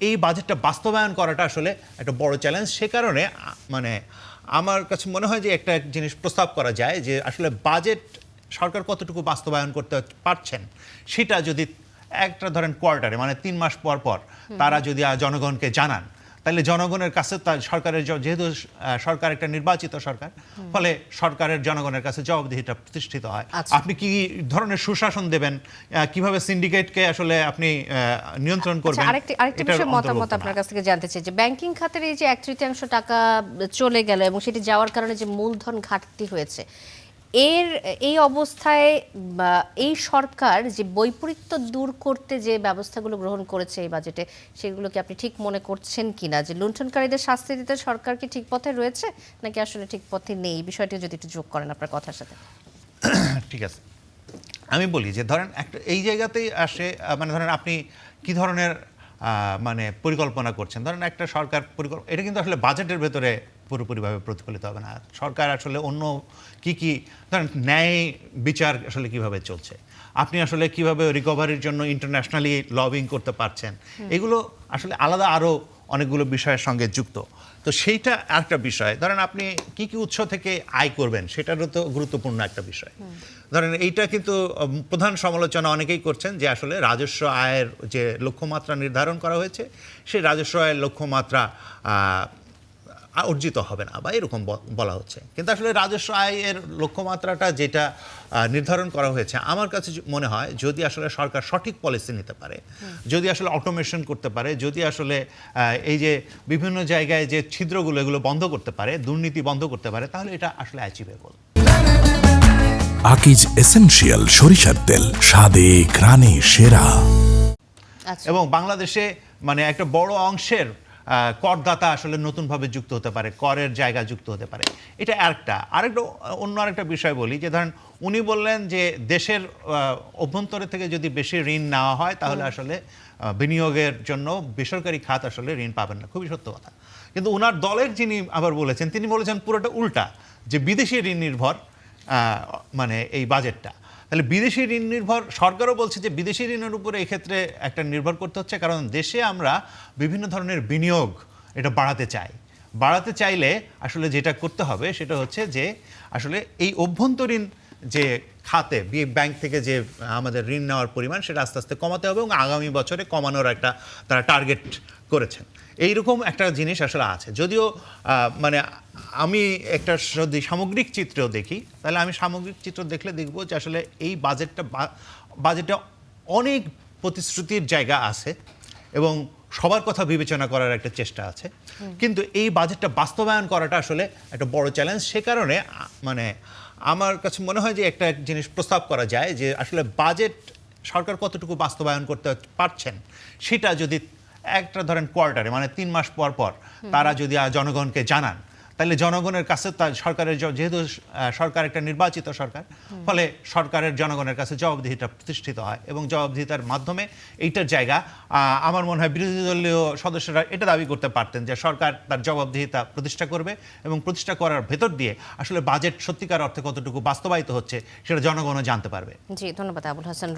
এই বাজেটটা বাস্তবায়ন করাটা আসলে একটা বড় চ্যালেঞ্জ। সে কারণে মানে আমার কাছে মনে হয় যে একটা জিনিস প্রস্তাব করা যায় যে আসলে বাজেট সরকার কতটুকু বাস্তবায়ন করতে পারছেন সেটা যদি একটা ধরেন কোয়ার্টারে মানে 3 মাস পর পর তারা যদি জনগণকে জানান, তাহলে জনগণের কাছে সরকারের যেহেতু সরকার একটা নির্বাচিত সরকার, ফলে সরকারের জনগণের কাছে জবাবদিহিটা প্রতিষ্ঠিত হয়। আপনি কি ধরনের সুশাসন দেবেন, কিভাবে সিন্ডিকেটকে আসলে আপনি নিয়ন্ত্রণ করবেন। আরেকটা বিষয় মতামত আপনার কাছ থেকে জানতে চাই যে ব্যাংকিং খাতের এই যে 1/3 টাকা চলে গেল এবং সেটি যাওয়ার কারণে যে মূলধন ঘাটতি হয়েছে, এই অবস্থায় এই সরকার যে বৈপরীত্য দূর করতে যে ব্যবস্থাগুলো গ্রহণ করেছে এই বাজেটে, সেগুলো কি আপনি ঠিক মনে করছেন কিনা? যে লুণ্ঠনকারীদের শাস্তি দিতে সরকার কি ঠিক পথে রয়েছে নাকি আসলে ঠিক পথে নেই? বিষয়টি যদি একটু যোগ করেন আপনার কথার সাথে। ঠিক আছে, আমি বলি যে ধরেন একটা এই জায়গাতেই আসে, মানে ধরেন আপনি কি ধরনের মানে পরিকল্পনা করছেন। ধরেন একটা সরকার এটা কিন্তু আসলে বাজেটের ভেতরে পুরোপুরিভাবে প্রতিফলিত হবে না। সরকার আসলে অন্য কি ধরেন ন্যায় বিচার আসলে কিভাবে চলছে, আপনি আসলে কিভাবে রিকভারির জন্য ইন্টারন্যাশনালি লবিং করতে পারছেন, এগুলো আসলে আলাদা আরও অনেকগুলো বিষয়ের সঙ্গে যুক্ত। তো সেইটা একটা বিষয়। ধরেন আপনি কি উৎস থেকে আয় করবেন সেটারও তো গুরুত্বপূর্ণ একটা বিষয়। ধরেন এইটা কিন্তু প্রধান সমালোচনা অনেকেই করছেন যে আসলে রাজস্ব আয়ের যে লক্ষ্যমাত্রা নির্ধারণ করা হয়েছে সেই রাজস্ব আয়ের লক্ষ্যমাত্রা অর্জিত হবে না বা এরকম বলা হচ্ছে। কিন্তু আসলে রাজস্ব আয়ের লক্ষ্যমাত্রাটা যেটা নির্ধারণ করা হয়েছে, আমার কাছে মনে হয় যদি আসলে সরকার সঠিক পলিসি নিতে পারে, যদি আসলে অটোমেশন করতে পারে, যদি আসলে এই যে বিভিন্ন জায়গায় যে ছিদ্রগুলো এগুলো বন্ধ করতে পারে, দুর্নীতি বন্ধ করতে পারে, তাহলে এটা আসলে অ্যাচিভেবল। আকিজ এসেনশিয়াল সরিষার তেল, স্বাদে ঘ্রাণে সেরা। এবং বাংলাদেশে মানে একটা বড় অংশের করদাতা আসলে নতুনভাবে যুক্ত হতে পারে, করের জায়গা যুক্ত হতে পারে। এটা অন্য আরেকটা বিষয় বলি যে ধরেন উনি বললেন যে দেশের অভ্যন্তরে থেকে যদি বেশি ঋণ নেওয়া হয় তাহলে আসলে বিনিয়োগের জন্য বেসরকারি খাত আসলে ঋণ পাবেন না। খুবই সত্য কথা। কিন্তু উনার দলের যিনি আবার বলেছেন, তিনি বলেছেন পুরোটা উল্টা, যে বিদেশি ঋণ নির্ভর মানে এই বাজেটটা। তাহলে বিদেশি ঋণ নির্ভর, সরকারও বলছে যে বিদেশি ঋণের উপরে এক্ষেত্রে একটা নির্ভর করতে হচ্ছে, কারণ দেশে আমরা বিভিন্ন ধরনের বিনিয়োগ এটা বাড়াতে চাইলে আসলে যেটা করতে হবে সেটা হচ্ছে যে আসলে এই অভ্যন্তরীণ যে খাতে ব্যাংক থেকে যে আমাদের ঋণ নেওয়ার পরিমাণ সেটা আস্তে আস্তে কমাতে হবে এবং আগামী বছরে কমানোর একটা তারা টার্গেট করেছেন। এইরকম একটা জিনিস আসলে আছে। যদিও মানে আমি একটা যদি সামগ্রিক চিত্র দেখি, তাহলে আমি সামগ্রিক চিত্র দেখব যে আসলে এই বাজেটে অনেক প্রতিশ্রুতির জায়গা আছে এবং সবার কথা বিবেচনা করার একটা চেষ্টা আছে, কিন্তু এই বাজেটটা বাস্তবায়ন করাটা আসলে একটা বড় চ্যালেঞ্জ। সে কারণে মানে আমার কাছে মনে হয় যে একটা জিনিস প্রস্তাব করা যায় যে আসলে বাজেট সরকার কতটুকু বাস্তবায়ন করতে পারছেন সেটা যদি একটা ধরেন কোয়ার্টারে মানে 3 মাস পর পর তারা যদি জনগণকে জানান, তাহলে জনগণের কাছে সরকারের যেহেতু সরকার একটা নির্বাচিত সরকার, ফলে সরকারের জনগণের কাছে জবাবদিহিটা প্রতিষ্ঠিত হয় এবং জবাবদিহিতার মাধ্যমে এইটার জায়গা আমার মনে হয় বিরোধী দলীয় সদস্যরা এটা দাবি করতে পারতেন যে সরকার তার জবাবদিহিতা প্রতিষ্ঠা করবে এবং প্রতিষ্ঠা করার ভেতর দিয়ে আসলে বাজেট সত্যিকার অর্থে কতটুকু বাস্তবায়িত হচ্ছে সেটা জনগণও জানতে পারবে। জি, ধন্যবাদ আবুল হাসান।